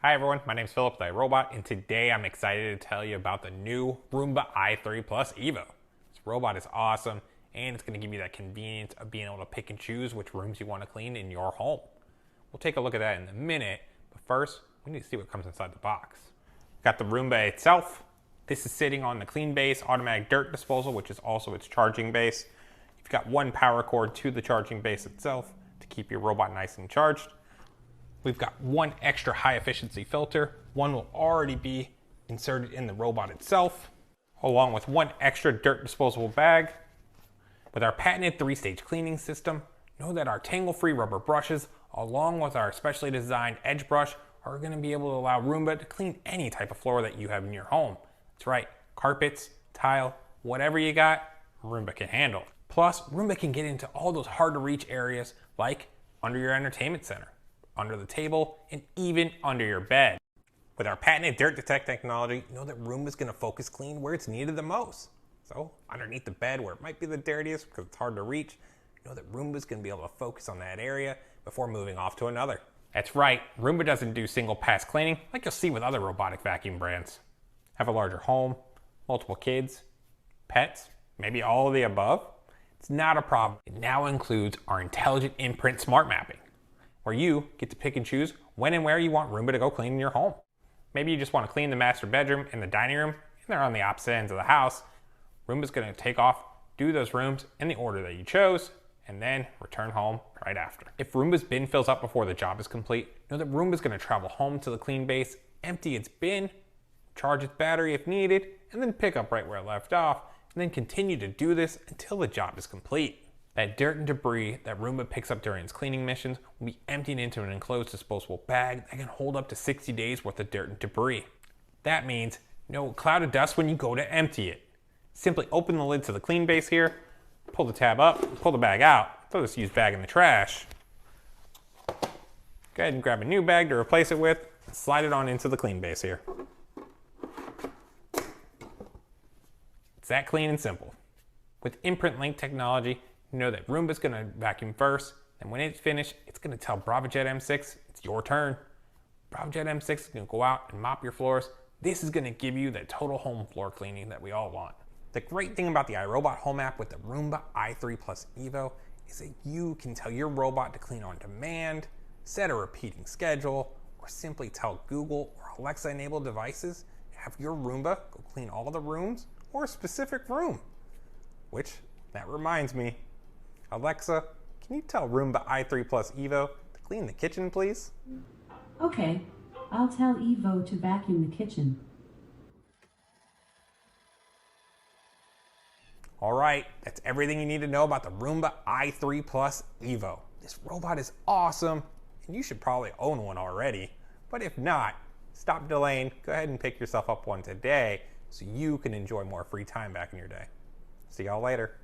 Hi everyone, my name is Philip, the iRobot, and today I'm excited to tell you about the new Roomba i3 Plus Evo. This robot is awesome, and it's going to give you that convenience of being able to pick and choose which rooms you want to clean in your home. We'll take a look at that in a minute, but first, we need to see what comes inside the box. Got the Roomba itself. This is sitting on the clean base automatic dirt disposal, which is also its charging base. You've got one power cord to the charging base itself to keep your robot nice and charged. We've got one extra high efficiency filter. One will already be inserted in the robot itself, along with one extra dirt disposable bag. With our patented 3-stage cleaning system, know that our tangle-free rubber brushes, along with our specially designed edge brush, are going to be able to allow Roomba to clean any type of floor that you have in your home. That's right, carpets, tile, whatever you got, Roomba can handle. Plus, Roomba can get into all those hard to reach areas like under your entertainment center, under the table, and even under your bed. With our patented dirt detect technology, you know that Roomba's going to focus clean where it's needed the most. So underneath the bed where it might be the dirtiest because it's hard to reach, you know that Roomba's going to be able to focus on that area before moving off to another. That's right, Roomba doesn't do single pass cleaning like you'll see with other robotic vacuum brands. Have a larger home, multiple kids, pets, maybe all of the above? It's not a problem. It now includes our intelligent Imprint Smart Mapping, where you get to pick and choose when and where you want Roomba to go clean in your home. Maybe you just want to clean the master bedroom and the dining room, and they're on the opposite ends of the house. Roomba's going to take off, do those rooms in the order that you chose, and then return home right after. If Roomba's bin fills up before the job is complete, know that Roomba's going to travel home to the clean base, empty its bin, charge its battery if needed, and then pick up right where it left off, and then continue to do this until the job is complete. That dirt and debris that Roomba picks up during its cleaning missions will be emptied into an enclosed disposable bag that can hold up to 60 days worth of dirt and debris. That means no cloud of dust when you go to empty it. Simply open the lid to the clean base here, pull the tab up, pull the bag out, throw this used bag in the trash. Go ahead and grab a new bag to replace it with, and slide it on into the clean base here. It's that clean and simple. With Imprint Link technology, you know that Roomba's going to vacuum first, and when it's finished, it's going to tell BravoJet M6 it's your turn. BravoJet M6 is going to go out and mop your floors. This is going to give you that total home floor cleaning that we all want. The great thing about the iRobot Home app with the Roomba i3 Plus Evo is that you can tell your robot to clean on demand, set a repeating schedule, or simply tell Google or Alexa enabled devices to have your Roomba go clean all the rooms or a specific room. Which, that reminds me, Alexa, can you tell Roomba i3 Plus Evo to clean the kitchen, please? Okay, I'll tell Evo to vacuum the kitchen. All right, that's everything you need to know about the Roomba i3 Plus Evo. This robot is awesome, and you should probably own one already. But if not, stop delaying, go ahead and pick yourself up one today so you can enjoy more free time back in your day. See y'all later.